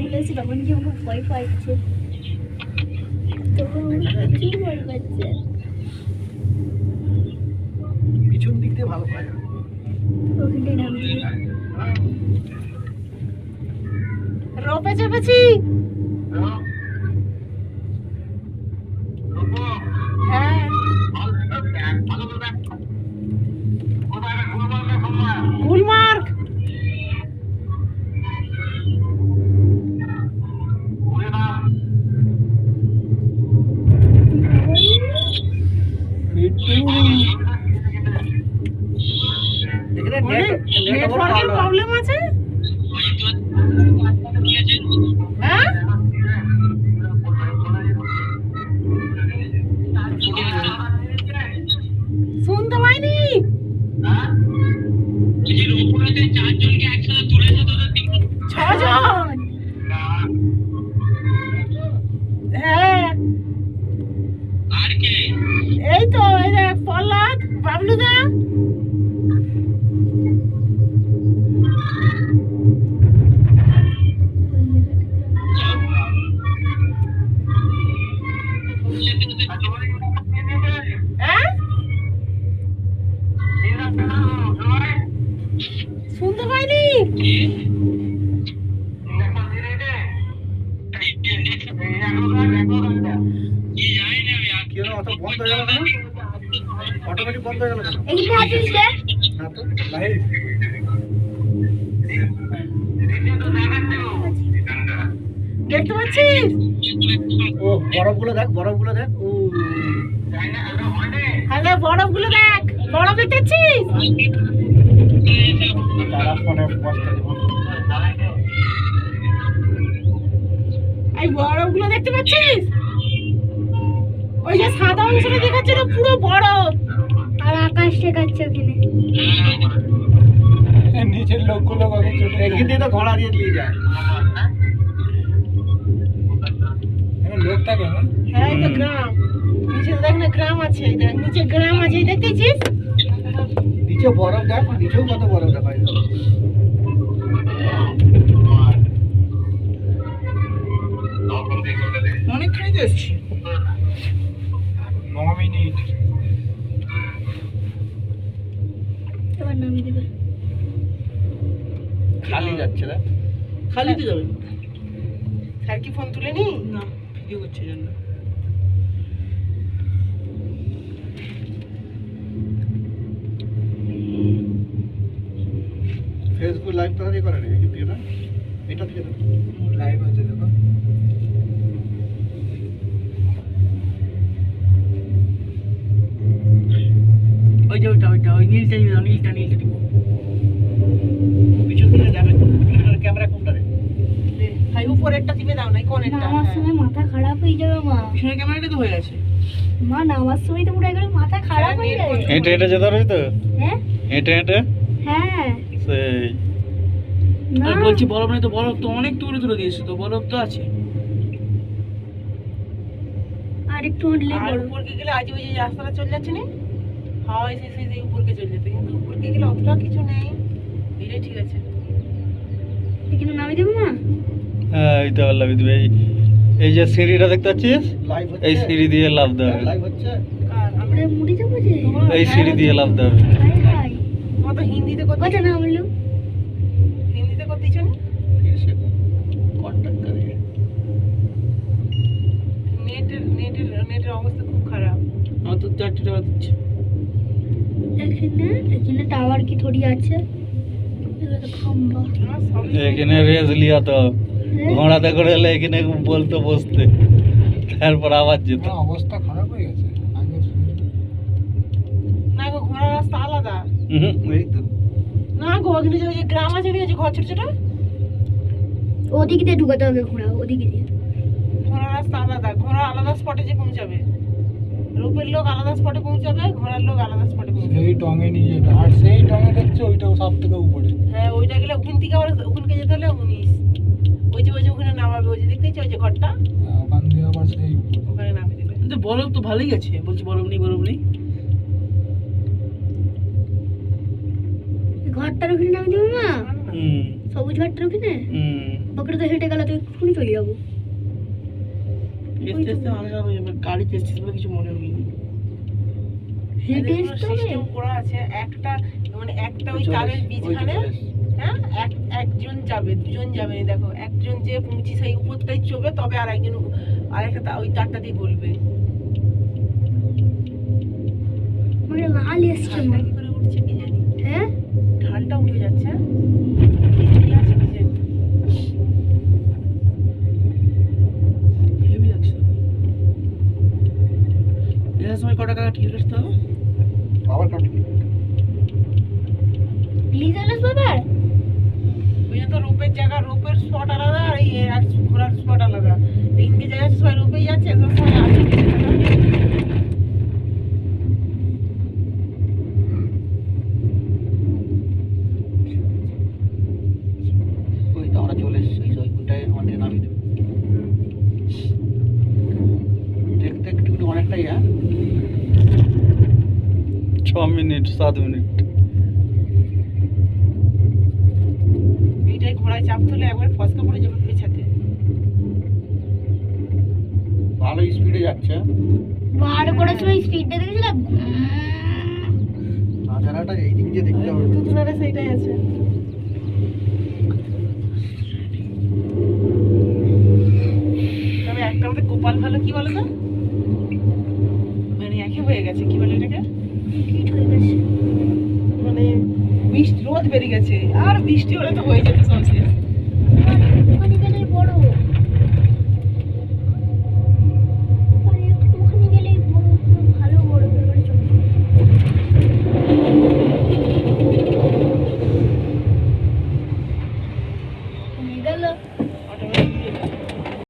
বলেছি তখন কি আমাকে ভয় পাচ্ছে, তখন কি ভয় পাচ্ছে। পিছন দিক দিয়ে ভালো পায় ওখানটায় নামবি। রোপে চেপেছি। হ্যাঁ গুলমার্গ। নেটওয়ার্কের প্রবলেম আছে। হ্যাঁ শুনতে পাইনি। ছজন। হ্যাঁ এই তো এই যে পল্লাদ বাবলুদা। হ্যাঁ শুনতে পাইনি। বন্ধ হয়ে গেল কেন? অটোমেটিক বন্ধ হয়ে গেল কেন? এখানে আছিস রে? না তো লাইট দেখতে পাচ্ছিস? ও বরফগুলো দেখ, বরফগুলো দেখ। ও আরে বরফগুলো দেখ, বরফ দেখতেছিস? তারা ফোনে বসতে এই বরফগুলো দেখতে পাচ্ছিস? ওই যে সাদা অংশটা দেখাচ্ছে না পুরো বরফ। আর আকাশ দেখাচ্ছে ওখানে। নিচের লোকগুলো কত ছোট, এখান দিয়ে তো ঘোড়া দিয়ে নিয়ে যায়। লোক থাকে না? হ্যাঁ এই তো গ্রাম, নিচে দেখ না গ্রাম আছে, এই দেখ নিচে গ্রাম আছে, এই দেখতেছিস? নিচে বরফ দেখ, নিচেও কত বরফ দেখা যায়। অনেকখানি তো এসছি। 9 মিনিট। এবার নামিয়ে দেবে। খালি যাচ্ছে না? খালিতে যাবে। স্যার কি ফোন তুলেনি? না, ভিডিও করছে জন্য। ফেসবুক লাইভ তো দিয়ে করে নাকি দিয়ে না? এটা দিয়ে দাও। লাইভ আছে দেখো। ওই যে ওইটা ওই নীলটা দিব, নীলটা দিব। পিছন দিকে যাবে, পিছনের ক্যামেরা কোনটা রে? ভাই উপরেরটা দিবে দাও, নাই কোনেরটা? নামার সময় মাথা খারাপ হয়ে যাবে মা। পিছনের ক্যামেরাটা তো হয়ে আছে। মা নামার সময় তো পুরো একদম মাথা খারাপ হয়ে যাবে। হেঁটে হেঁটে যেতে পারবি তো? হ্যাঁ হেঁটে হেঁটে হ্যাঁ। সেই না আর বলছি বরফ নেই তো, বরফ তো অনেক দূরে দূরে দিয়েছে তো, বরফ তো আছে। আর একটু উঠলে আর উপরকে গেলে আজ ওই যে রাস্তাটা চলে যাচ্ছে না, হাওয়া এসে এসে উপরকে চলে যেতে, কিন্তু উপরকে গেলে অতটা কিছু নেই। এটাই ঠিক আছে। এখানে নামিয়ে দেবো মা। হ্যাঁ এই তো আল্লাহ দিবে। এই যে সিঁড়িটা দেখতে পাচ্ছিস, লাইভ হচ্ছে। এই সিঁড়ি দিয়ে লাফ দেবে। লাইভ হচ্ছে। কার আমরা মুড়ি যাবো যে। এই সিঁড়ি দিয়ে লাফ দেবে। হাই হাই তোমার তো হিন্দিতে করতে, কত নামলো? হিন্দিতে করতে ইচ্ছে না? फिर से कांटेक्ट करिए। নেটের অবস্থা খুব খারাপ। আমার তো 4 টাকা দিচ্ছে। এখানে টাওয়ার কি থোড়ি আছে? এগুলো তো খাম্বা। আমার সবই এখানে রেস লিয়া তো ঘোড়াতে করে এলে এখানে বলতো বসতে, তারপর আবার যেত। অবস্থা খারাপ হয়ে গেছে আগে। না গো, ঘোড়ার রাস্তা আলাদা। এই তো না গো, ওখানে যে ওই যে গ্রাম আছে, ওই যে ঘর ছোট ছোট, ওদিক দিয়ে ঢুকাতে হবে ঘোড়া, ওদিকে দিয়ে। ঘোড়ার রাস্তা আলাদা। ঘোড়া আলাদা স্পটে যে পৌঁছাবে, রূপের লোক আলাদা স্পটে পৌঁছাবে, ঘোড়ার লোক আলাদা স্পটে পৌঁছাবে। সেই টঙে নিয়ে যাবে, আর সেই টঙে দেখছো ওইটাও সব থেকে উপরে। হ্যাঁ ওইটা গেলে ওখান থেকে আবার ওখানকে যেতে হলে 19, ওই যে ওখানে নামাবে, ওই যে দেখতেছি ওই যে ঘরটা, ওখান দিয়ে আবার সেই উপরে। ওখানে নামিয়ে দেবে। কিন্তু বরফ তো ভালোই আছে, বলছি বরফ নেই বরফ নেই। ঘরটার ওখানে নামিয়ে দেবো মা, হুম সবুজ ঘরটার ওখানে। হুম বকরিতে হেঁটে গেলে তো এক্ষুনি চলে যাবো। এসতে এসতে আমরা গাড়িতে এসেছি বলে কিছু মনে হয়নি। হেঁটে আসতে হবে। সিস্টেম করা আছে একটা, মানে একটা ওই চালের বীজখানে, হ্যাঁ একজন যাবে, দুজন যাবে না, দেখো একজন যে পৌঁছি সেই উপরটাই চবে, তবে আর একজন আরেকটা ওই তারটা দিয়ে গলবে। মানে লাল এসছে ঢালটা কি করে উঠছে কি জানি, হ্যাঁ ঢালটা উঠে যাচ্ছে, কি আছে কি জানি, হেভি লাগছে। এর সময় কত টাকা টিকিট কাটতে হবে? আবার কাটবি লিজালাস বাবার ওই জন্য তো রোপের জায়গা, রোপের স্পট আলাদা আর এই ঘোরার স্পট আলাদা। তিনটে জায়গায় সবাই রোপেই যাচ্ছে, সব সময় আছে ওই তো আমরা চলে এসেছি ওই ওইটাই আমাদের নামিয়ে দেবে দেখতে একটু একটু অনেকটাই হ্যাঁ 6 মিনিট 7 মিনিট। এইটাই ঘোড়ায় চাপ তুলে একবার ফসকা পড়ে যাবে পেছাতে। ভালো স্পিডে যাচ্ছে বার করার সময় স্পিডটা দেখেছিলাম। নাজারাটা এই দিক দিয়ে দেখতে হবে তুতুনারে সেইটাই আছে। তবে একটা আমাদের গোপাল ভালো, কি বলো তো, মানে একে হয়ে গেছে, কি বলে এটাকে, হিট হয়ে গেছে। মানে বৃষ্টি রোদ বেরিয়ে গেছে, আর বৃষ্টি হলে তো হয়ে যেত সব শেষ।